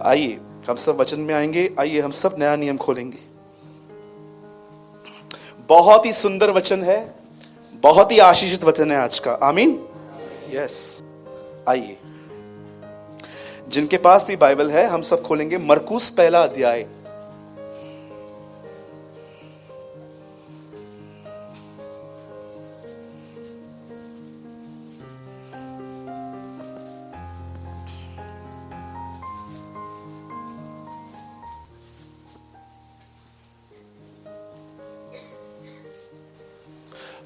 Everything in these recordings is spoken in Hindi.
आइए हम सब वचन में आएंगे। आइए हम सब नया नियम खोलेंगे। बहुत ही सुंदर वचन है, बहुत ही आशीषित वचन है आज का। आमीन। यस। आइए जिनके पास भी बाइबल है हम सब खोलेंगे मरकुस पहला अध्याय।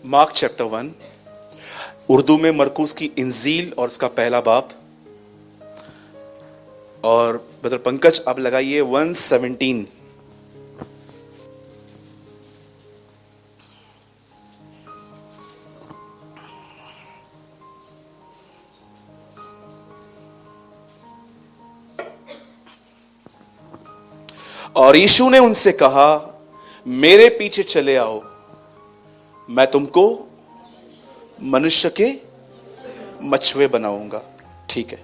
मार्क चैप्टर 1, उर्दू में मरकुस की इंजील और उसका पहला बाब। और ब्रदर पंकज आप लगाइए 117। और यीशु ने उनसे कहा, मेरे पीछे चले आओ, मैं तुमको मनुष्य के मछुए बनाऊंगा। ठीक है।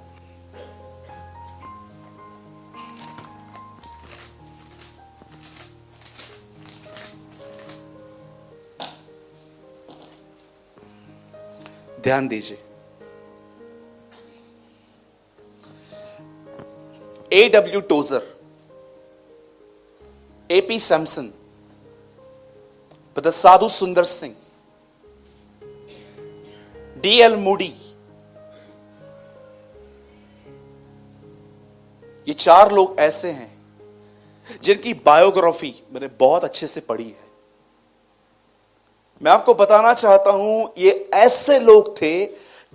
ध्यान दीजिए। A.W. Trouser, A.P. Samson, brother साधु सुंदर सिंह, D.L. मूडी, ये 4 लोग ऐसे हैं जिनकी बायोग्राफी मैंने बहुत अच्छे से पढ़ी है। मैं आपको बताना चाहता हूं, ये ऐसे लोग थे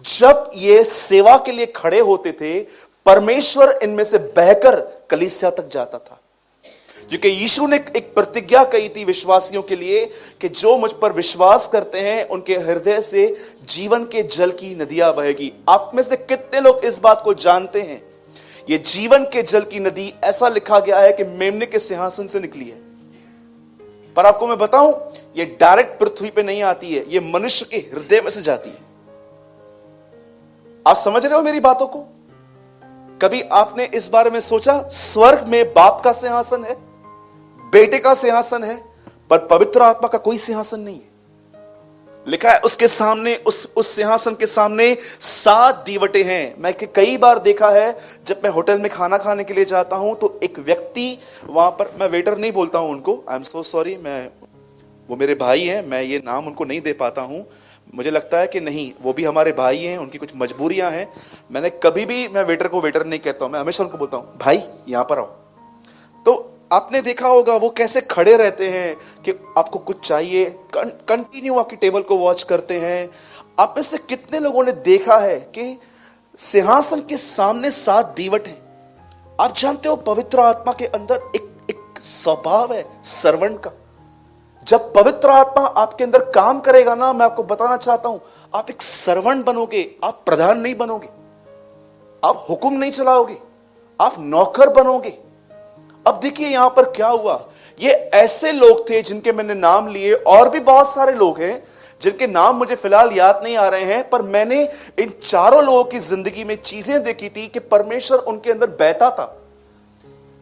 जब ये सेवा के लिए खड़े होते थे, परमेश्वर इनमें से बहकर कलीसिया तक जाता था। क्योंकि यीशु ने एक प्रतिज्ञा कही थी विश्वासियों के लिए कि जो मुझ पर विश्वास करते हैं उनके हृदय से जीवन के जल की नदियां बहेगी। आप में से कितने लोग इस बात को जानते हैं? ये जीवन के जल की नदी, ऐसा लिखा गया है कि मेमने के सिंहासन से निकली है। पर आपको मैं बताऊं, ये डायरेक्ट पृथ्वी पे नहीं आती है, ये मनुष्य के हृदय में से जाती है। आप समझ रहे हो मेरी बातों को? कभी आपने इस बारे में सोचा? स्वर्ग में बाप का सिंहासन है, बेटे का सिंहासन है, पर पवित्र आत्मा का कोई सिंहासन नहीं है। लिखा है उसके सामने, उस सिंहासन के सामने 7 दीवटे हैं। मैं कई बार देखा है, जब मैं होटल में खाना खाने के लिए जाता हूं तो एक व्यक्ति वहां पर, मैं वेटर नहीं बोलता हूं उनको, आई एम सो सॉरी, वो मेरे भाई हैं, मैं ये नाम उनको नहीं दे पाता हूं। मुझे लगता है कि नहीं, वो भी हमारे भाई हैं, उनकी कुछ मजबूरियां हैं। मैंने कभी भी, मैं वेटर को वेटर नहीं कहता हूं, मैं हमेशा उनको बोलता हूं, भाई यहां पर आओ। तो आपने देखा होगा वो कैसे खड़े रहते हैं कि आपको कुछ चाहिए, कंटिन्यू आपकी टेबल को वॉच करते हैं। आप में से कितने लोगों ने देखा है कि सिंहासन के सामने 7 दीवट हैं? आप जानते हो पवित्र आत्मा के अंदर एक स्वभाव है सर्वेंट का। जब पवित्र आत्मा आपके अंदर काम करेगा ना, मैं आपको बताना चाहता हूं, आप एक सर्वेंट बनोगे। आप प्रधान नहीं बनोगे, आप हुक्म नहीं चलाओगे, आप नौकर बनोगे। अब देखिए यहां पर क्या हुआ। ये ऐसे लोग थे जिनके मैंने नाम लिए, और भी बहुत सारे लोग हैं जिनके नाम मुझे फिलहाल याद नहीं आ रहे हैं, पर मैंने इन 4 लोगों की जिंदगी में चीजें देखी थी कि परमेश्वर उनके अंदर बहता था।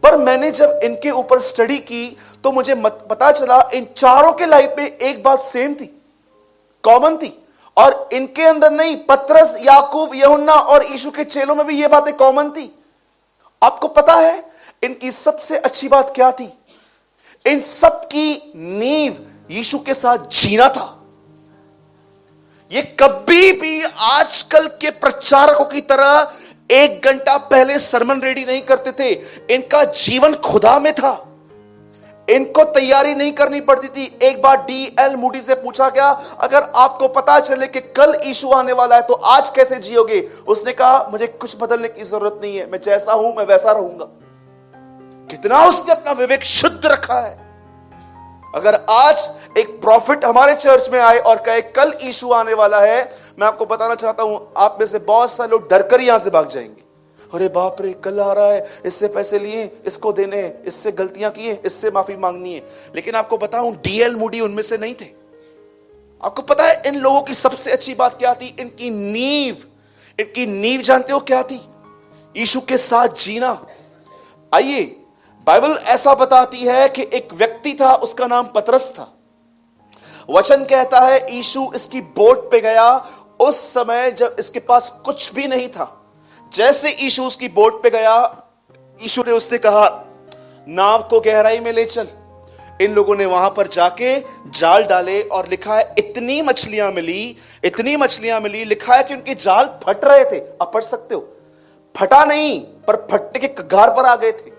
पर मैंने जब इनके ऊपर स्टडी की तो मुझे पता चला इन 4 के लाइफ में एक बात सेम थी, कॉमन थी। और इनके अंदर नहीं, पतरस, याकूब, यूहन्ना और यीशु के चेलों में भी ये बातें कॉमन थी। आपको पता है इनकी सबसे अच्छी बात क्या थी? इन सब की नींव यीशु के साथ जीना था। ये कभी भी आजकल के प्रचारकों की तरह 1 घंटा पहले सरमन रेडी नहीं करते थे। इनका जीवन खुदा में था, इनको तैयारी नहीं करनी पड़ती थी। एक बार D.L. मूडी से पूछा गया, अगर आपको पता चले कि कल यीशु आने वाला है तो आज कैसे जियोगे? उसने कहा, मुझे कुछ बदलने की जरूरत नहीं है, मैं जैसा हूं मैं वैसा रहूंगा। कितना उसने अपना विवेक शुद्ध रखा है। अगर आज एक प्रॉफिट हमारे चर्च में आए और कहे कल यीशु आने वाला है, मैं आपको बताना चाहता हूं, आप में से बहुत सारे लोग डरकर यहां से भाग जाएंगे। अरे बाप रे, कल आ रहा है, इससे पैसे लिए, इसको देने हैं, इससे गलतियां की है, इससे माफी मांगनी है। लेकिन आपको बताऊं, D.L. मूडी उनमें से नहीं थे। आपको पता है इन लोगों की सबसे अच्छी बात क्या थी? इनकी नींव जानते हो क्या थी? यीशु के साथ जीना। आइए, बाइबल ऐसा बताती है कि एक व्यक्ति था, उसका नाम पतरस था। वचन कहता है यीशु इसकी बोट पे गया उस समय जब इसके पास कुछ भी नहीं था। जैसे यीशु उसकी बोट पे गया, यीशु ने उससे कहा नाव को गहराई में ले चल। इन लोगों ने वहां पर जाके जाल डाले और लिखा है इतनी मछलियां मिली, लिखा है कि उनके जाल फट रहे थे। आप पढ़ सकते हो, फटा नहीं पर फटने के कगार पर आ गए थे।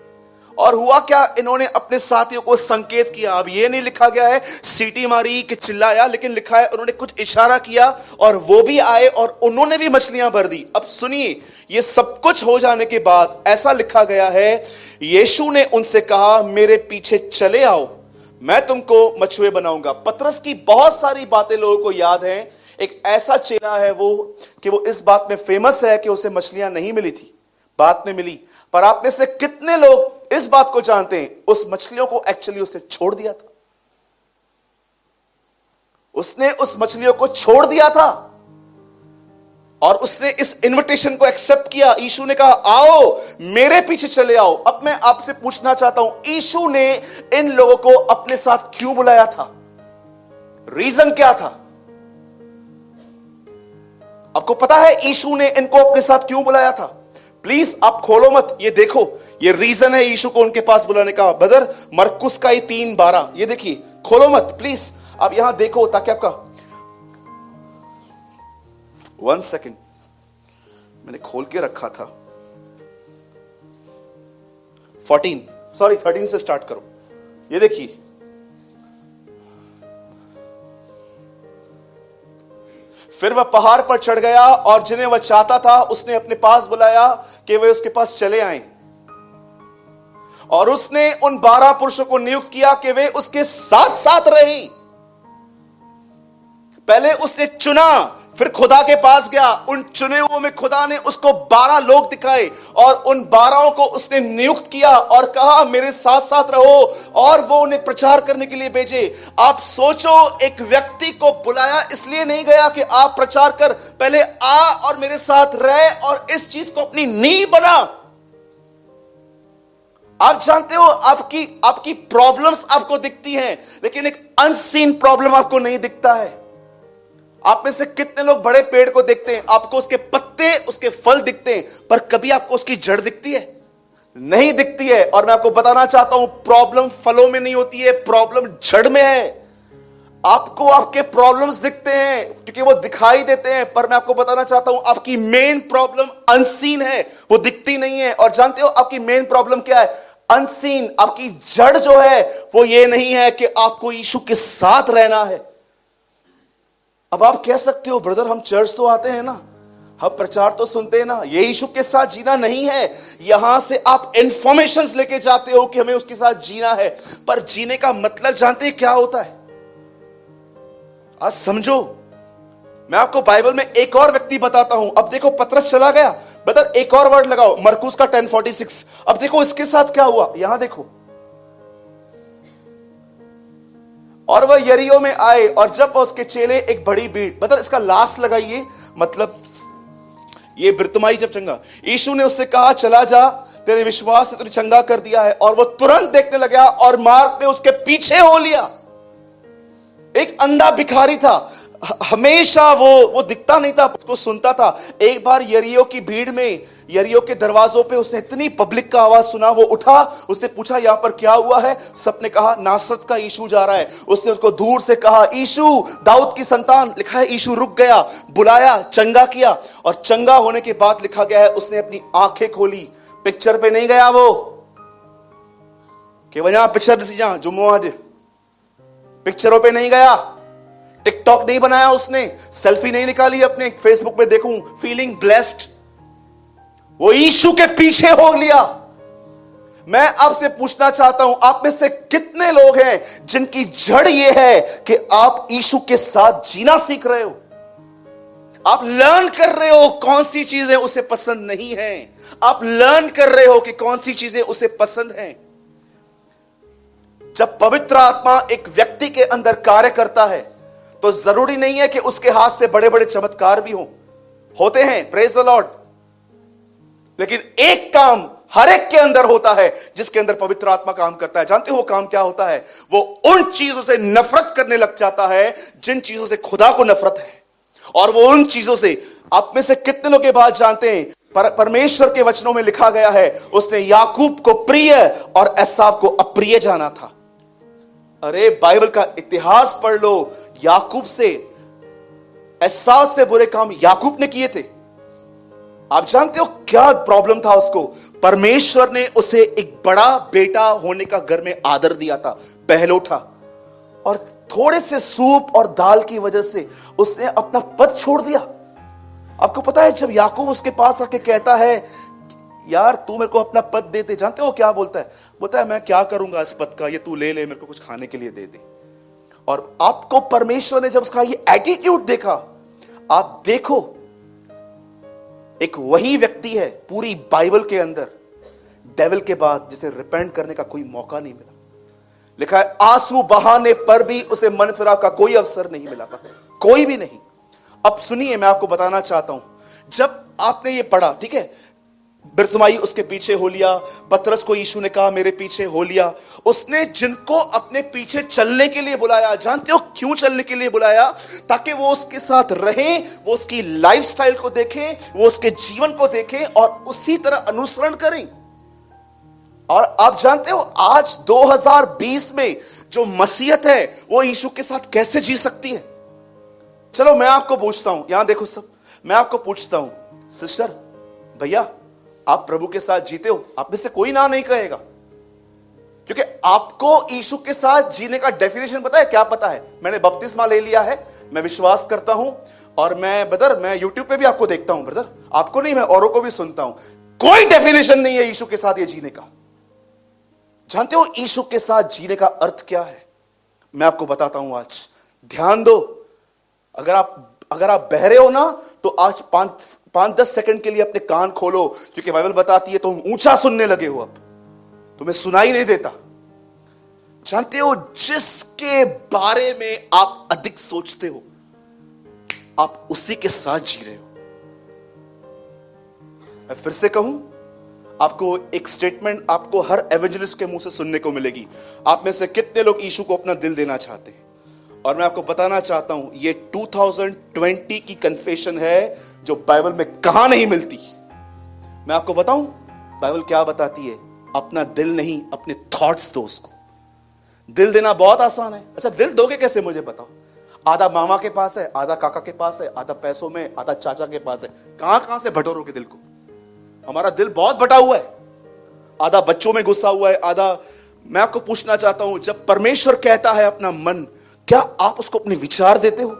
और हुआ क्या, इन्होंने अपने साथियों को संकेत किया। अब ये नहीं लिखा गया है सीटी मारी कि चिल्लाया, लेकिन लिखा है उन्होंने कुछ इशारा किया और वो भी आए और उन्होंने भी मछलियां भर दी। अब सुनिए, ये सब कुछ हो जाने के बाद ऐसा लिखा गया है, यीशु ने उनसे कहा मेरे पीछे चले आओ, मैं तुमको मछुए बनाऊंगा। पतरस की बहुत सारी बातें लोगों को याद हैं। एक ऐसा चेला है वो कि वो इस बात में फेमस है कि उसे मछलियां नहीं मिली थी, बाद में मिली। पर आप में से कितने लोग इस बात को जानते हैं, उस मछलियों को एक्चुअली उसने छोड़ दिया था। उसने उस मछलियों को छोड़ दिया था और उसने इस इनविटेशन को एक्सेप्ट किया। यीशु ने कहा आओ मेरे पीछे चले आओ। अब मैं आपसे पूछना चाहता हूं, यीशु ने इन लोगों को अपने साथ क्यों बुलाया था? रीजन क्या था? आपको पता है यीशु ने इनको अपने साथ क्यों बुलाया था? प्लीज आप खोलो मत, ये देखो, ये रीजन है यीशु को उनके पास बुलाने का। ब्रदर मरकुस का 3:12, ये देखिए, खोलो मत प्लीज, आप यहां देखो ताकि आपका 1 सेकेंड, मैंने खोल के रखा था। 13 से स्टार्ट करो। ये देखिए, फिर वह पहाड़ पर चढ़ गया और जिन्हें वह चाहता था उसने अपने पास बुलाया कि वे उसके पास चले आए। और उसने उन 12 पुरुषों को नियुक्त किया कि वे उसके साथ साथ रहे। पहले उसने चुना, फिर खुदा के पास गया। उन चुने हुओं में खुदा ने उसको 12 लोग दिखाए और उन 12 को उसने नियुक्त किया और कहा मेरे साथ साथ रहो, और वो उन्हें प्रचार करने के लिए भेजे। आप सोचो, एक व्यक्ति को बुलाया इसलिए नहीं गया कि आप प्रचार कर, पहले आ और मेरे साथ रह और इस चीज को अपनी नींव बना। आप जानते हो, आपकी प्रॉब्लम्स आपको दिखती हैं, लेकिन एक अनसीन प्रॉब्लम आपको नहीं दिखता है। आप में से कितने लोग बड़े पेड़ को देखते हैं, आपको उसके पत्ते, उसके फल दिखते हैं, पर कभी आपको उसकी जड़ दिखती है? नहीं दिखती है। और मैं आपको बताना चाहता हूं, प्रॉब्लम फलों में नहीं होती है, प्रॉब्लम जड़ में है। आपको आपके प्रॉब्लम्स दिखते हैं क्योंकि वो दिखाई देते हैं, पर मैं आपको बताना चाहता हूं आपकी मेन प्रॉब्लम अनसीन है, वो दिखती नहीं है। और जानते हो आपकी मेन प्रॉब्लम क्या है? अनसीन। आपकी जड़ जो है वो ये नहीं है कि आपको यीशु के साथ रहना है। अब आप कह सकते हो ब्रदर हम चर्च तो आते हैं ना, हम प्रचार तो सुनते हैं ना, ये यीशु के साथ जीना नहीं है। यहां से आप इंफॉर्मेशंस लेके जाते हो कि हमें उसके साथ जीना है, पर जीने का मतलब जानते हैं क्या होता है? आज समझो, मैं आपको बाइबल में एक और व्यक्ति बताता हूं। अब देखो, पतरस चला गया, ब्रदर एक और वर्ड लगाओ, मरकुस का 10:46। अब देखो इसके साथ क्या हुआ, यहां देखो। और वह यरीहो में आए और जब वह उसके चेले एक बड़ी भीड़, मतलब इसका लास्ट लगाइए, मतलब ये ब्रतमाई जब चंगा, यीशु ने उससे कहा चला जा, तेरे विश्वास से तुझे चंगा कर दिया है। और वो तुरंत देखने लगा और मार्ग में उसके पीछे हो लिया। एक अंधा भिखारी था, हमेशा वो दिखता नहीं था, उसको सुनता था। एक बार यरीहो की भीड़ में, यरीहो के दरवाजों पे उसने इतनी पब्लिक का आवाज सुना, वो उठा, उसने पूछा यहां पर क्या हुआ है? सबने कहा नासरत का यीशु जा रहा है। उसने उसको दूर से कहा यीशु दाऊद की संतान, लिखा है यीशु रुक गया, बुलाया, चंगा किया। और चंगा होने के बाद लिखा गया है उसने अपनी आंखें खोली। पिक्चर पे नहीं गया वो कि वहां पिक्चर जहां जुम्मो, पिक्चरों पे नहीं गया, टिकटॉक नहीं बनाया उसने, सेल्फी नहीं निकाली अपने फेसबुक पे देखूं फीलिंग ब्लेस्ड। वो यीशु के पीछे हो लिया। मैं आपसे पूछना चाहता हूं, आप में से कितने लोग हैं जिनकी जड़ ये है कि आप यीशु के साथ जीना सीख रहे हो? आप लर्न कर रहे हो कौन सी चीजें उसे पसंद नहीं है, आप लर्न कर रहे हो कि कौन सी चीजें उसे पसंद हैं। जब पवित्र आत्मा एक व्यक्ति के अंदर कार्य करता है तो जरूरी नहीं है कि उसके हाथ से बड़े बड़े चमत्कार भी होते हैं, प्रेज द लॉर्ड। लेकिन एक काम हर एक के अंदर होता है जिसके अंदर पवित्र आत्मा काम करता है। जानते हो वो काम क्या होता है? वो उन चीजों से नफरत करने लग जाता है जिन चीजों से खुदा को नफरत है। और वो उन चीजों से, आप में से कितने लोग ये बात जानते हैं, परमेश्वर के वचनों में लिखा गया है उसने याकूब को प्रिय और एसाव को अप्रिय जाना था। अरे बाइबल का इतिहास पढ़ लो, याकूब से, एसाव से बुरे काम याकूब ने किए थे। आप जानते हो क्या प्रॉब्लम था उसको? परमेश्वर ने उसे एक बड़ा बेटा होने का घर में आदर दिया था, पहलौठा, और थोड़े से सूप और दाल की वजह से उसने अपना पद छोड़ दिया। आपको पता है जब याकूब उसके पास आके कहता है यार तू मेरे को अपना पद दे दे, जानते हो क्या बोलता है? बोलता है मैं क्या करूंगा इस पद का, ये तू ले ले, मेरे को कुछ खाने के लिए दे दे। और आपको परमेश्वर ने जब उसका ये एटीट्यूड देखा, आप देखो एक वही व्यक्ति है पूरी बाइबल के अंदर डेविल के बाद जिसे रिपेंट करने का कोई मौका नहीं मिला। लिखा है आंसू बहाने पर भी उसे मन फिरा का कोई अवसर नहीं मिला था, कोई भी नहीं। अब सुनिए, मैं आपको बताना चाहता हूं, जब आपने ये पढ़ा, ठीक है, बिरतुमाई उसके पीछे हो लिया, पतरस को यीशु ने कहा मेरे पीछे हो लिया। उसने जिनको अपने पीछे चलने के लिए बुलाया, जानते हो क्यों चलने के लिए बुलाया? ताकि वो उसके साथ रहे, वो उसकी लाइफस्टाइल को देखें, वो उसके जीवन को देखें और उसी तरह अनुसरण करें। और आप जानते हो आज 2020 में जो मसीहत है वो यीशु के साथ कैसे जी सकती है? चलो मैं आपको पूछता हूं, यहां देखो सब, मैं आपको पूछता हूं सिस्टर, भैया आप प्रभु के साथ जीते हो? आप में से कोई ना नहीं कहेगा, क्योंकि आपको यीशु के साथ जीने का डेफिनेशन पता है? क्या पता है? मैंने बपतिस्मा ले लिया है, मैं विश्वास करता हूं, और मैं यूट्यूब पे भी आपको देखता हूं ब्रदर, आपको नहीं, मैं औरों को भी सुनता हूं। कोई डेफिनेशन नहीं है यीशु के साथ ये जीने का। जानते हो यीशु के साथ जीने का अर्थ क्या है? मैं आपको बताता हूं आज, ध्यान दो। अगर आप बहरे हो ना तो आज 5-10 सेकंड के लिए अपने कान खोलो, क्योंकि बाइबल बताती है तुम ऊंचा सुनने लगे हो, अब तुम्हें सुनाई नहीं देता। जानते हो जिसके बारे में आप अधिक सोचते हो आप उसी के साथ जी रहे हो। मैं फिर से कहूं, आपको एक स्टेटमेंट आपको हर एवेंजलिस्ट के मुंह से सुनने को मिलेगी। आप में से कितने लोग यीशु को अपना दिल देना चाहते हैं? और मैं आपको बताना चाहता हूं ये 2020 की कन्फेशन है जो बाइबल में कहां नहीं मिलती। मैं आपको बताऊं बाइबल क्या बताती है? अपना दिल नहीं, अपने थॉट्स दो उसको। दिल देना बहुत आसान है। अच्छा दिल दोगे कैसे मुझे बताओ? आधा मामा के पास है, आधा काका के पास है, आधा पैसों में, आधा चाचा के पास है। कहां से बटोरोगे दिल को? हमारा दिल बहुत बटा हुआ है, आधा बच्चों में घुसा हुआ है, आधा। मैं आपको पूछना चाहता हूं, जब परमेश्वर कहता है अपना मन, क्या आप उसको अपने विचार देते हो?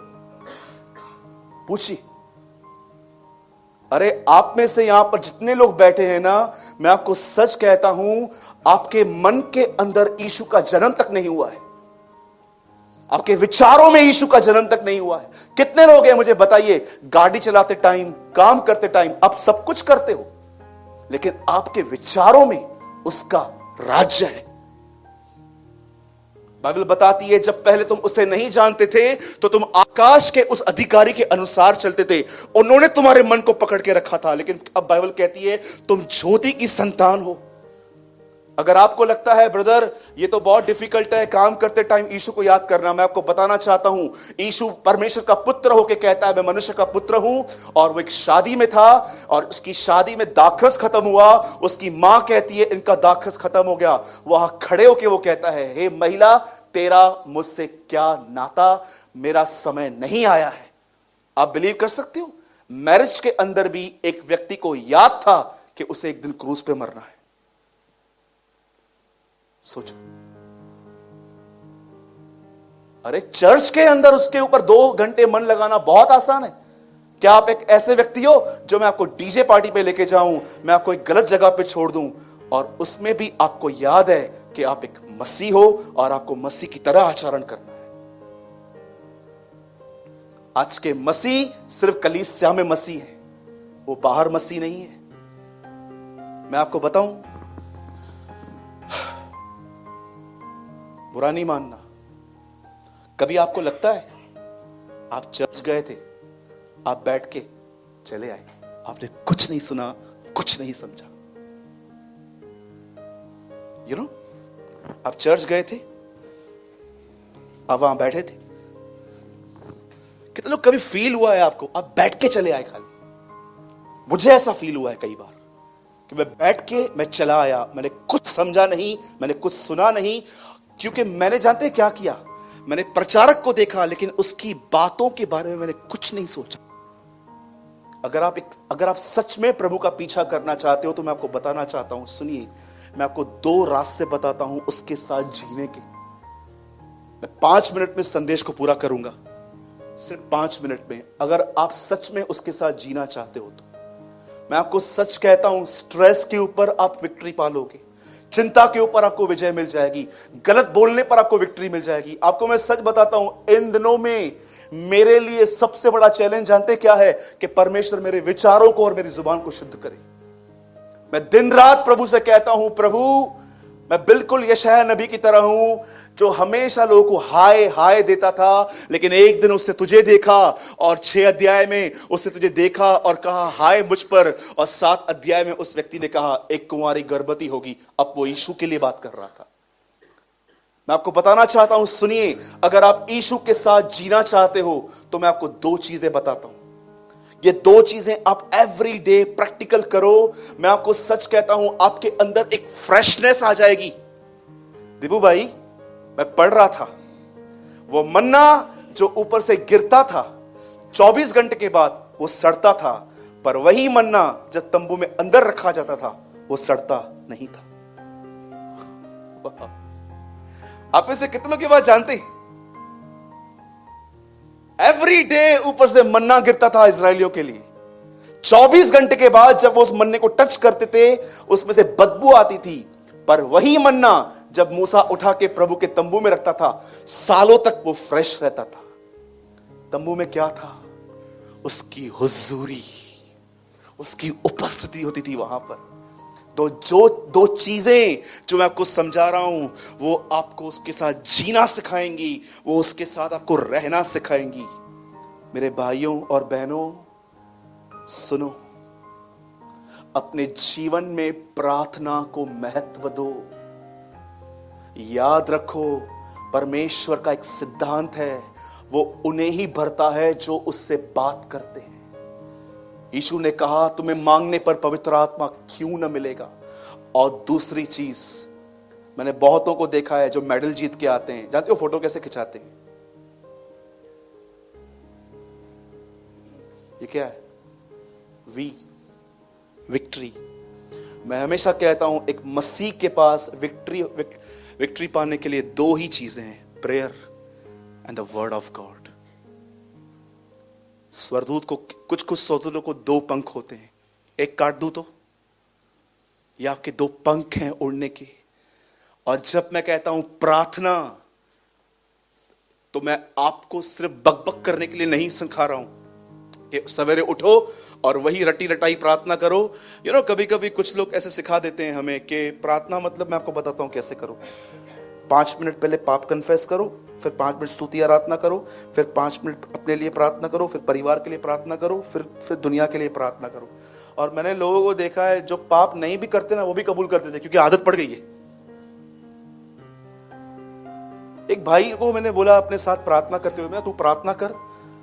पूछिए। अरे आप में से यहां पर जितने लोग बैठे हैं ना, मैं आपको सच कहता हूं, आपके मन के अंदर यीशु का जन्म तक नहीं हुआ है, आपके विचारों में यीशु का जन्म तक नहीं हुआ है। कितने लोग हैं मुझे बताइए, गाड़ी चलाते टाइम, काम करते टाइम, आप सब कुछ करते हो, लेकिन आपके विचारों में उसका राज्य है। बाइबल बताती है जब पहले तुम उसे नहीं जानते थे तो तुम आकाश के उस अधिकारी के अनुसार चलते थे, उन्होंने तुम्हारे मन को पकड़ के रखा था। लेकिन अब बाइबल कहती है तुम ज्योति की संतान हो। अगर आपको लगता है ब्रदर ये तो बहुत डिफिकल्ट है काम करते टाइम यीशु को याद करना, मैं आपको बताना चाहता हूं, यीशु परमेश्वर का पुत्र होकर कहता है मैं मनुष्य का पुत्र हूं। और वो एक शादी में था और उसकी शादी में दाखरस खत्म हुआ, उसकी मां कहती है इनका दाखरस खत्म हो गया। वहां खड़े होकर वो कहता है हे महिला तेरा मुझसे क्या नाता, मेरा समय नहीं आया है। आप बिलीव कर सकते हो, मैरिज के अंदर भी एक व्यक्ति को याद था कि उसे एक दिन क्रूस पे मरना है। सोचो, अरे चर्च के अंदर उसके ऊपर 2 घंटे मन लगाना बहुत आसान है। क्या आप एक ऐसे व्यक्ति हो जो मैं आपको डीजे पार्टी पे लेके जाऊं, मैं आपको एक गलत जगह पे छोड़ दूं और उसमें भी आपको याद है कि आप एक मसीह हो और आपको मसीह की तरह आचरण करना है? आज के मसीह सिर्फ कलीसिया में मसीह है, वो बाहर मसीह नहीं है। मैं आपको बताऊं, बुरा नहीं मानना, कभी आपको लगता है आप चर्च गए थे, आप बैठ के चले आए, आपने कुछ नहीं सुना, कुछ नहीं समझा, यू नो, आप चर्च गए थे, आप वहां बैठे थे, कितने लोग कभी फील हुआ है आपको आप बैठ के चले आए खाली? मुझे ऐसा फील हुआ है कई बार कि मैं बैठ के मैं चला आया, मैंने कुछ समझा नहीं, मैंने कुछ सुना नहीं, क्योंकि मैंने जानते क्या किया, मैंने प्रचारक को देखा लेकिन उसकी बातों के बारे में मैंने कुछ नहीं सोचा। अगर आप सच में प्रभु का पीछा करना चाहते हो तो मैं आपको बताना चाहता हूं, सुनिए, मैं आपको 2 रास्ते बताता हूं उसके साथ जीने के। मैं 5 मिनट में संदेश को पूरा करूंगा, सिर्फ 5 मिनट में। अगर आप सच में उसके साथ जीना चाहते हो तो मैं आपको सच कहता हूं, स्ट्रेस के ऊपर आप विक्ट्री पालोगे, चिंता के ऊपर आपको विजय मिल जाएगी, गलत बोलने पर आपको विक्ट्री मिल जाएगी। आपको मैं सच बताता हूं, इन दिनों में मेरे लिए सबसे बड़ा चैलेंज जानते क्या है? कि परमेश्वर मेरे विचारों को और मेरी जुबान को शुद्ध करे। मैं दिन रात प्रभु से कहता हूं, प्रभु मैं बिल्कुल यशायाह नबी की तरह हूं जो हमेशा लोगों को हाय हाय देता था, लेकिन एक दिन उसने तुझे देखा और 6 अध्याय में उसने तुझे देखा और कहा हाय मुझ पर, और 7 अध्याय में उस व्यक्ति ने कहा एक कुंवारी गर्भवती होगी। अब वो यीशु के लिए बात कर रहा था। मैं आपको बताना चाहता हूं, सुनिए, अगर आप यीशु के साथ जीना चाहते हो तो मैं आपको 2 चीजें बताता हूं। ये 2 चीजें आप एवरी डे प्रैक्टिकल करो। मैं आपको सच कहता हूं, आपके अंदर एक फ्रेशनेस आ जाएगी। दीपू भाई, मैं पढ़ रहा था, वो मन्ना जो ऊपर से गिरता था 24 घंटे के बाद वो सड़ता था, पर वही मन्ना जब तंबू में अंदर रखा जाता था वो सड़ता नहीं था। आप में से कितने लोग ये बात जानते हैं? एवरी डे ऊपर से मन्ना गिरता था इजरायलियों के लिए। 24 घंटे के बाद जब वो उस मन्ने को टच करते थे उसमें से बदबू आती थी, पर वही मन्ना जब मूसा उठा के प्रभु के तंबू में रखता था सालों तक वो फ्रेश रहता था। तंबू में क्या था? उसकी हुजूरी, उसकी उपस्थिति होती थी वहां पर। तो जो 2 चीजें जो मैं आपको समझा रहा हूं वो आपको उसके साथ जीना सिखाएंगी, वो उसके साथ आपको रहना सिखाएंगी। मेरे भाइयों और बहनों सुनो, अपने जीवन में प्रार्थना को महत्व दो। याद रखो, परमेश्वर का एक सिद्धांत है, वो उन्हें ही भरता है जो उससे बात करते हैं। यीशु ने कहा तुम्हें मांगने पर पवित्र आत्मा क्यों न मिलेगा। और दूसरी चीज, मैंने बहुतों को देखा है जो मेडल जीत के आते हैं, जानते हो फोटो कैसे खिंचाते हैं? ये क्या है? विक्ट्री। मैं हमेशा कहता हूं एक मसीह के पास विक्ट्री पाने के लिए 2 ही चीजें हैं, prayer and the word of God. स्वर्गदूत को, कुछ स्वर्गदूतों को 2 पंख होते हैं, एक काट दूं तो ये आपके 2 पंख हैं उड़ने के। और जब मैं कहता हूं प्रार्थना, तो मैं आपको सिर्फ बकबक करने के लिए नहीं सिखा रहा हूं कि सवेरे उठो और वही रटी रटाई प्रार्थना करो। कभी कभी कुछ लोग ऐसे सिखा देते हैं हमें कि प्रार्थना मतलब, मैं आपको बताता हूं कैसे करो। 5 मिनट पहले पाप कन्फेस करो, फिर 5 मिनट स्तुति आराधना करो, फिर 5 मिनट अपने लिए प्रार्थना करो, फिर परिवार के लिए प्रार्थना करो, फिर दुनिया के लिए प्रार्थना करो। और मैंने लोगों को देखा है जो पाप नहीं भी करते ना वो भी कबूल करते थे, क्योंकि आदत पड़ गई है। एक भाई को मैंने बोला अपने साथ प्रार्थना करते हुए, तू प्रार्थना कर।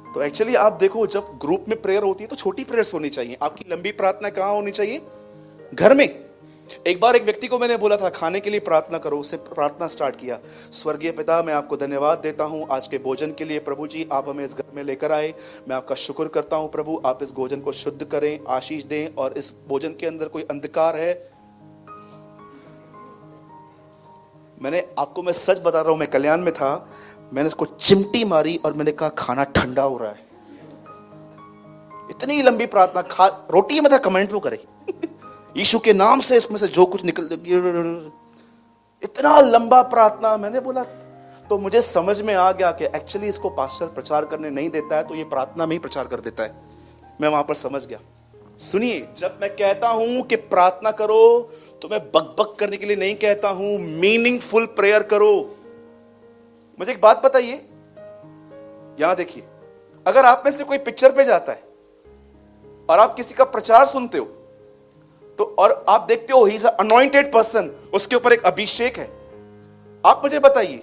तो एक्चुअली आप देखो, जब ग्रुप में प्रेयर होती है तो छोटी प्रेयर्स होनी चाहिए। आपकी लंबी प्रार्थना कहां होनी चाहिए? घर में। एक बार एक व्यक्ति को मैंने बोला था खाने के लिए प्रार्थना करो, उसे प्रार्थना स्टार्ट किया। स्वर्गीय पिता, मैं आपको धन्यवाद देता हूं आज के भोजन के लिए। प्रभु जी, आप हमें इस घर में लेकर आए, मैं आपका शुक्र करता हूं। प्रभु, आप इस भोजन को शुद्ध करें, आशीष दें, और इस भोजन के अंदर कोई अंधकार है, मैं सच बता रहा हूं, मैं कल्याण में था, मैंने उसको चिमटी मारी और मैंने कहा खाना ठंडा हो रहा है। इतनी लंबी प्रार्थना, रोटी में था, कमेंट वो करे यीशु के नाम से इसमें से जो कुछ निकल, इतना लंबा प्रार्थना। मैंने बोला, तो मुझे समझ में आ गया कि एक्चुअली इसको पास्टर प्रचार करने नहीं देता है, तो ये प्रार्थना में ही प्रचार कर देता है। मैं वहां पर समझ गया। सुनिए, जब मैं कहता हूं कि प्रार्थना करो तो मैं बकबक करने के लिए नहीं कहता हूं, मीनिंगफुल प्रेयर करो। मुझे एक बात बताइए, यहां देखिए, अगर आप में से कोई पिक्चर पे जाता है और आप किसी का प्रचार सुनते हो तो और आप देखते हो ही इज अनॉइंटेड पर्सन, उसके ऊपर एक अभिषेक है। आप मुझे बताइए,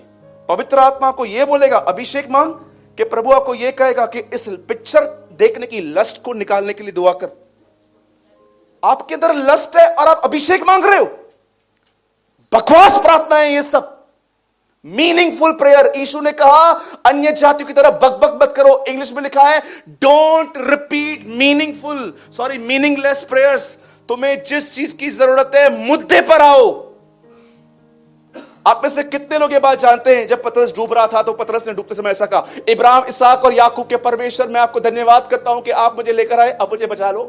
पवित्र आत्मा को यह बोलेगा अभिषेक मांग, कि प्रभु आपको यह कहेगा कि इस पिक्चर देखने की लस्ट को निकालने के लिए दुआ कर? आपके अंदर लस्ट है और आप अभिषेक मांग रहे हो। बकवास प्रार्थना है ये सब। मीनिंगफुल प्रेयर, यीशु ने कहा अन्य जातियों की तरह बकबक मत करो। इंग्लिश में लिखा है डोंट रिपीट मीनिंगलेस प्रेयर्स। तुम्हें जिस चीज की जरूरत है मुद्दे पर आओ। आप में से कितने लोग ये बात जानते हैं, जब पतरस डूब रहा था तो पतरस ने डूबते समय ऐसा कहा, इब्राहिम, इसहाक और याकूब के परमेश्वर, मैं आपको धन्यवाद करता हूं कि आप मुझे लेकर आए, अब मुझे बचा लो।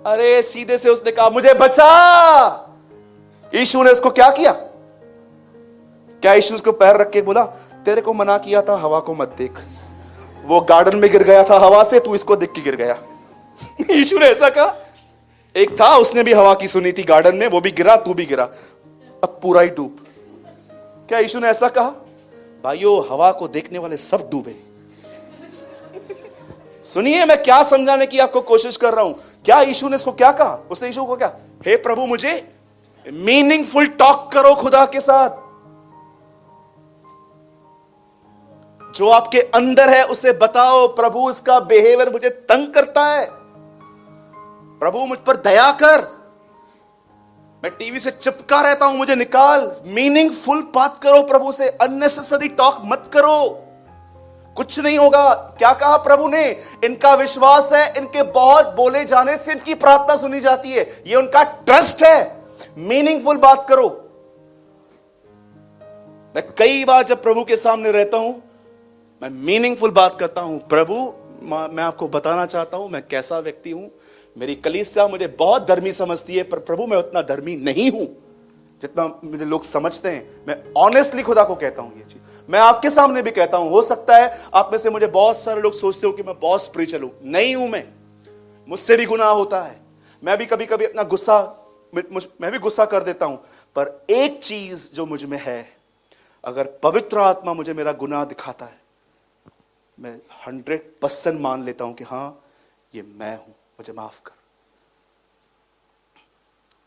अरे सीधे से उसने कहा मुझे बचा। यीशु ने उसको क्या किया? क्या यीशु उसको पैर रख के बोला तेरे को मना किया था हवा को मत देख, वो गार्डन में गिर गया था हवा से, तू इसको देख के गिर गया? यीशु ने ऐसा कहा? एक था, उसने भी हवा की सुनी थी गार्डन में, वो भी गिरा, तू भी गिरा, अब पूरा ही डूब। क्या यीशु ने ऐसा कहा? भाइयों, हवा को देखने वाले सब डूबे। सुनिए, मैं क्या समझाने की आपको कोशिश कर रहा हूं। क्या यीशु ने इसको क्या कहा? उसने यीशु को क्या, हे प्रभु मुझे मीनिंगफुल टॉक करो खुदा के साथ। जो आपके अंदर है उसे बताओ, प्रभु इसका बिहेवियर मुझे तंग करता है, प्रभु मुझ पर दया कर, मैं टीवी से चिपका रहता हूं, मुझे निकाल। मीनिंगफुल बात करो प्रभु से, अननेसेसरी टॉक मत करो, कुछ नहीं होगा। क्या कहा प्रभु ने? इनका विश्वास है, इनके बहुत बोले जाने से इनकी प्रार्थना सुनी जाती है, ये उनका ट्रस्ट है। मीनिंगफुल बात करो। मैं कई बार जब प्रभु के सामने रहता हूं, मैं मीनिंगफुल बात करता हूं। प्रभु, मैं आपको बताना चाहता हूं मैं कैसा व्यक्ति हूं। मेरी कलीसिया मुझे बहुत धर्मी समझती है, पर प्रभु मैं उतना धर्मी नहीं हूं जितना मुझे लोग समझते हैं। मैं ऑनेस्टली खुदा को कहता हूं ये चीज, मैं आपके सामने भी कहता हूं। हो सकता है आप में से मुझे बहुत सारे लोग सोचते हो कि मैं बहुत स्पिरिचुअल हूं, नहीं हूं। मैं, मुझसे भी गुनाह होता है, मैं भी कभी कभी अपना गुस्सा, मैं भी गुस्सा कर देता हूं। पर एक चीज जो मुझ में है, अगर पवित्र आत्मा मुझे मेरा गुनाह दिखाता है, मैं 100% मान लेता हूं कि हां ये मैं हूं, मुझे माफ कर।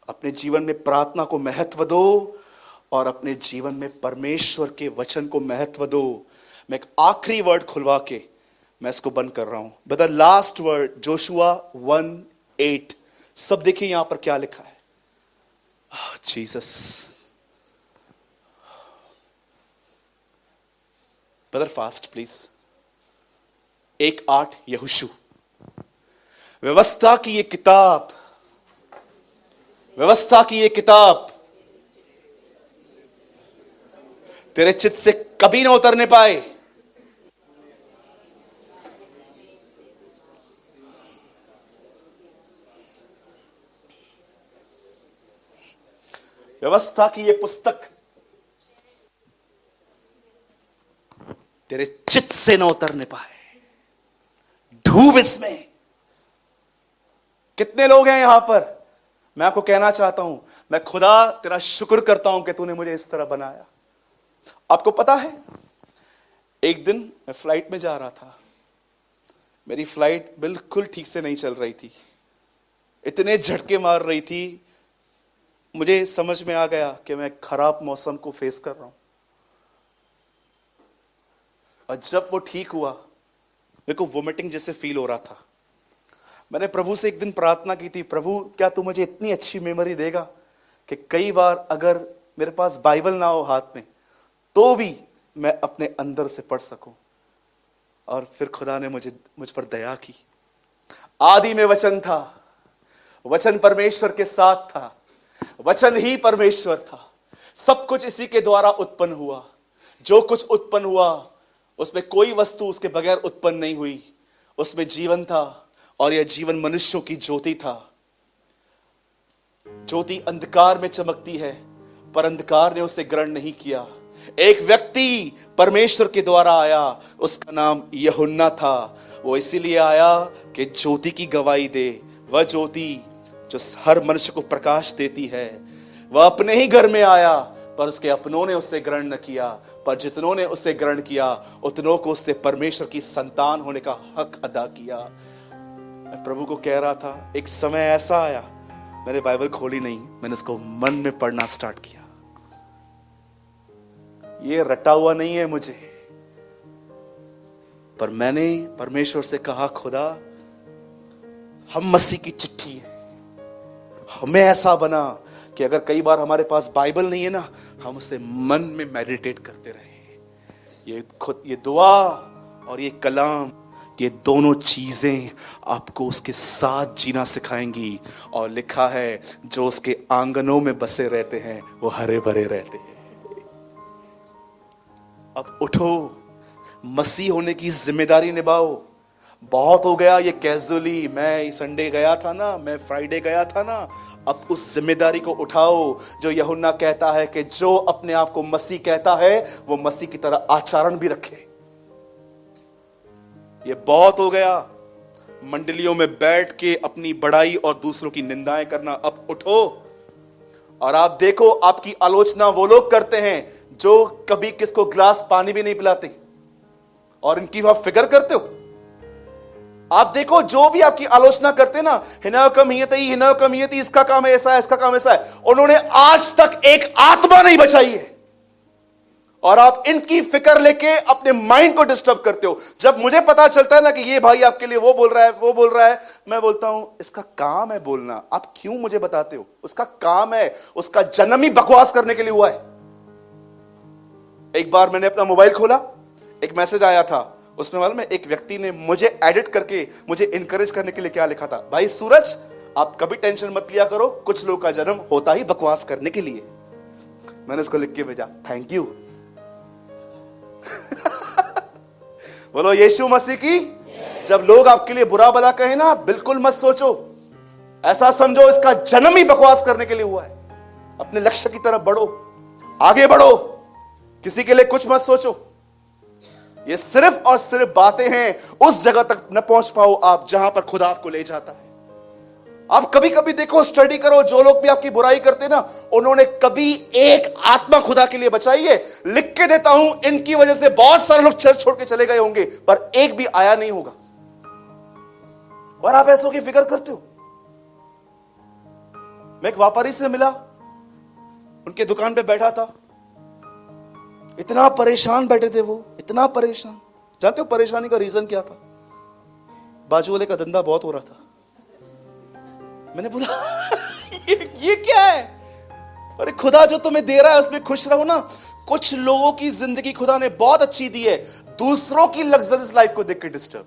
अपने जीवन में प्रार्थना को महत्व दो और अपने जीवन में परमेश्वर के वचन को महत्व दो। मैं एक आखिरी वर्ड खुलवा के मैं इसको बंद कर रहा हूं। But the last word, Joshua 1:8। सब देखिए यहां पर क्या लिखा है। Jesus, brother fast please. 1:8 यहोशू। व्यवस्था की ये किताब, व्यवस्था की ये किताब तेरे चित्त से कभी ना उतरने पाए। व्यवस्था की ये पुस्तक तेरे चित्त से ना उतरने पाए। डूब इसमें। कितने लोग हैं यहां पर? मैं आपको कहना चाहता हूं, मैं खुदा तेरा शुक्र करता हूं कि तूने मुझे इस तरह बनाया। आपको पता है, एक दिन मैं फ्लाइट में जा रहा था, मेरी फ्लाइट बिल्कुल ठीक से नहीं चल रही थी, इतने झटके मार रही थी, मुझे समझ में आ गया कि मैं खराब मौसम को फेस कर रहा हूं। और जब वो ठीक हुआ, मेरे को वोमिटिंग जैसे फील हो रहा था। मैंने प्रभु से एक दिन प्रार्थना की थी, प्रभु क्या तू मुझे इतनी अच्छी मेमोरी देगा कि कई बार अगर मेरे पास बाइबल ना हो हाथ में तो भी मैं अपने अंदर से पढ़ सकूं। और फिर खुदा ने मुझ पर दया की। आदि में वचन था, वचन परमेश्वर के साथ था, वचन ही परमेश्वर था, सब कुछ इसी के द्वारा उत्पन्न हुआ। जो कुछ उत्पन्न हुआ उसमें कोई वस्तु उसके बगैर उत्पन्न नहीं हुई। उसमें जीवन था और यह जीवन मनुष्यों की ज्योति था। ज्योति अंधकार में चमकती है, पर अंधकार ने उसे ग्रहण नहीं किया। एक व्यक्ति परमेश्वर के द्वारा आया, उसका नाम यूहन्ना था। वो इसीलिए आया कि ज्योति की गवाही दे। वह ज्योति जो हर मनुष्य को प्रकाश देती है। वह अपने ही घर में आया, पर उसके अपनों ने उसे ग्रहण न किया, पर जितनों ने उसे ग्रहण किया उतनों को उसने परमेश्वर की संतान होने का हक अदा किया। मैं प्रभु को कह रहा था, एक समय ऐसा आया, मैंने बाइबल खोली नहीं, मैंने उसको मन में पढ़ना स्टार्ट किया। ये रटा हुआ नहीं है मुझे, पर मैंने परमेश्वर से कहा, खुदा हम मसीह की चिट्ठी है, हमें ऐसा बना कि अगर कई बार हमारे पास बाइबल नहीं है ना, हम उसे मन में मेडिटेट करते रहे। ये दुआ और ये कलाम, ये दोनों चीजें आपको उसके साथ जीना सिखाएंगी। और लिखा है, जो उसके आंगनों में बसे रहते हैं वो हरे भरे रहते हैं। अब उठो, मसीह होने की जिम्मेदारी निभाओ। बहुत हो गया ये कैजुअली, मैं संडे गया था ना, मैं फ्राइडे गया था ना। अब उस जिम्मेदारी को उठाओ जो यूहन्ना कहता है कि जो अपने आप को मसीह कहता है वो मसीह की तरह आचरण भी रखे। ये बहुत हो गया मंडलियों में बैठ के अपनी बड़ाई और दूसरों की निंदाएं करना। अब उठो और आप देखो, आपकी आलोचना वो लोग करते हैं जो कभी किसको ग्लास पानी भी नहीं पिलाते, और इनकी आप फिक्र करते हो। आप देखो, जो भी आपकी आलोचना करते हैं ना, हिना कमियती, इसका काम ऐसा है, इसका काम ऐसा है, उन्होंने आज तक एक आत्मा नहीं बचाई है। और आप इनकी फिक्र लेके अपने माइंड को डिस्टर्ब करते हो। जब मुझे पता चलता है ना कि ये भाई आपके लिए वो बोल रहा है, मैं बोलता हूं इसका काम है बोलना, आप क्यों मुझे बताते हो? उसका काम है, उसका जन्म ही बकवास करने के लिए हुआ है। एक बार मैंने अपना मोबाइल खोला, एक मैसेज आया था, उसमें मालूम है एक व्यक्ति ने मुझे एडिट करके मुझे इनकरेज करने के लिए क्या लिखा था, भाई सूरज आप कभी टेंशन मत लिया करो, कुछ लोग का जन्म होता ही बकवास करने के लिए। मैंने उसको लिख के भेजा, थैंक यू। बोलो यीशु मसीह की। जब लोग आपके लिए बुरा भला कहे ना, बिल्कुल मत सोचो, ऐसा समझो इसका जन्म ही बकवास करने के लिए हुआ है। अपने लक्ष्य की तरफ बढ़ो, आगे बढ़ो, किसी के लिए कुछ मत सोचो। ये सिर्फ और सिर्फ बातें हैं, उस जगह तक न पहुंच पाओ आप जहां पर खुदा आपको ले जाता है। आप कभी कभी देखो, स्टडी करो, जो लोग भी आपकी बुराई करते ना, उन्होंने कभी एक आत्मा खुदा के लिए बचाई है? लिख के देता हूं, इनकी वजह से बहुत सारे लोग चर्च छोड़ के चले गए होंगे, पर एक भी आया नहीं होगा। और आप ऐसों की फिक्र करते हो। मैं एक व्यापारी से मिला, उनके दुकान पे बैठा था, इतना परेशान बैठे थे वो, इतना परेशान। जानते हो परेशानी का रीजन क्या था? बाजू वाले का धंधा बहुत हो रहा था। मैंने बोला ये क्या है? अरे खुदा जो तुम्हें दे रहा है उसमें खुश रहो ना। कुछ लोगों की जिंदगी खुदा ने बहुत अच्छी दी है, दूसरों की लग्जरियस लाइफ को देख के डिस्टर्ब,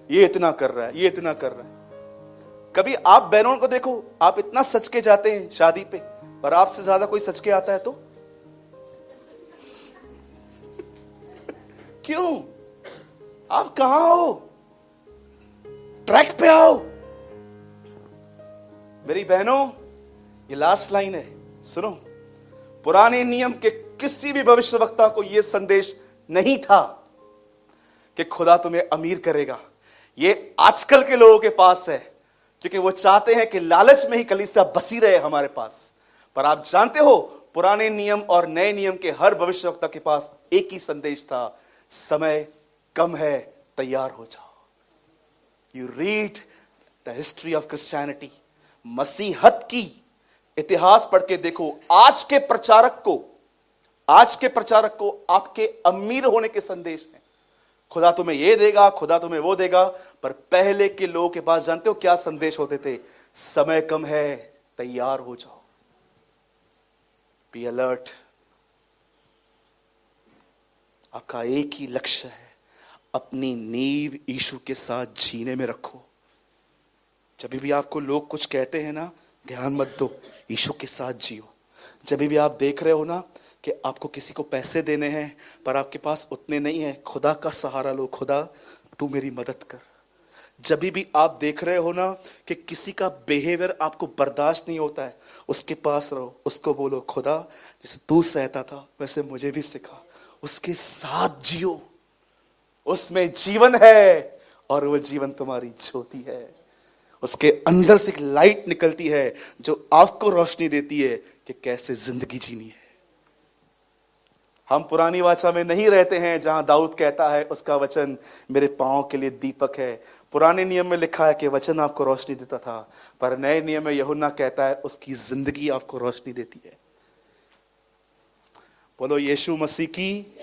ये इतना कर रहा है, ये इतना कर रहा है। कभी आप बहनों को देखो, आप इतना सच के जाते हैं शादी पे, पर आपसे ज्यादा कोई सच के आता है तो क्यों? आप कहां हो? ट्रैक पे आओ। मेरी बहनों, ये लास्ट लाइन है, सुनो। पुराने नियम के किसी भी भविष्यवक्ता को यह संदेश नहीं था कि खुदा तुम्हें अमीर करेगा। ये आजकल के लोगों के पास है, क्योंकि वो चाहते हैं कि लालच में ही कलीसिया बसी रहे हमारे पास। पर आप जानते हो, पुराने नियम और नए नियम के हर भविष्यवक्ता के पास एक ही संदेश था, समय कम है, तैयार हो जाओ। You read the history of Christianity, मसीहत की इतिहास पढ़ के देखो। आज के प्रचारक को आपके अमीर होने के संदेश हैं, खुदा तुम्हें ये देगा, खुदा तुम्हें वो देगा। पर पहले के लोगों के पास जानते हो क्या संदेश होते थे? समय कम है, तैयार हो जाओ, बी अलर्ट। आपका एक ही लक्ष्य है, अपनी नींव यीशु के साथ जीने में रखो। जब भी आपको लोग कुछ कहते हैं ना, ध्यान मत दो, यीशु के साथ जियो। जब भी आप देख रहे हो ना कि आपको किसी को पैसे देने हैं पर आपके पास उतने नहीं है, खुदा का सहारा लो, खुदा तू मेरी मदद कर। जब भी आप देख रहे हो ना कि किसी का बिहेवियर आपको बर्दाश्त नहीं होता है, उसके पास रहो, उसको बोलो, खुदा जैसे तू सहता था वैसे मुझे भी सिखा। उसके साथ जियो, उसमें जीवन है और वो जीवन तुम्हारी ज्योति है। उसके अंदर से एक लाइट निकलती है जो आपको रोशनी देती है कि कैसे जिंदगी जीनी है। हम पुरानी वाचा में नहीं रहते हैं जहां दाऊद कहता है उसका वचन मेरे पांव के लिए दीपक है। पुराने नियम में लिखा है कि वचन आपको रोशनी देता था, पर नए नियम में यूहन्ना कहता है उसकी जिंदगी आपको रोशनी देती है। बोलो यीशु मसीह की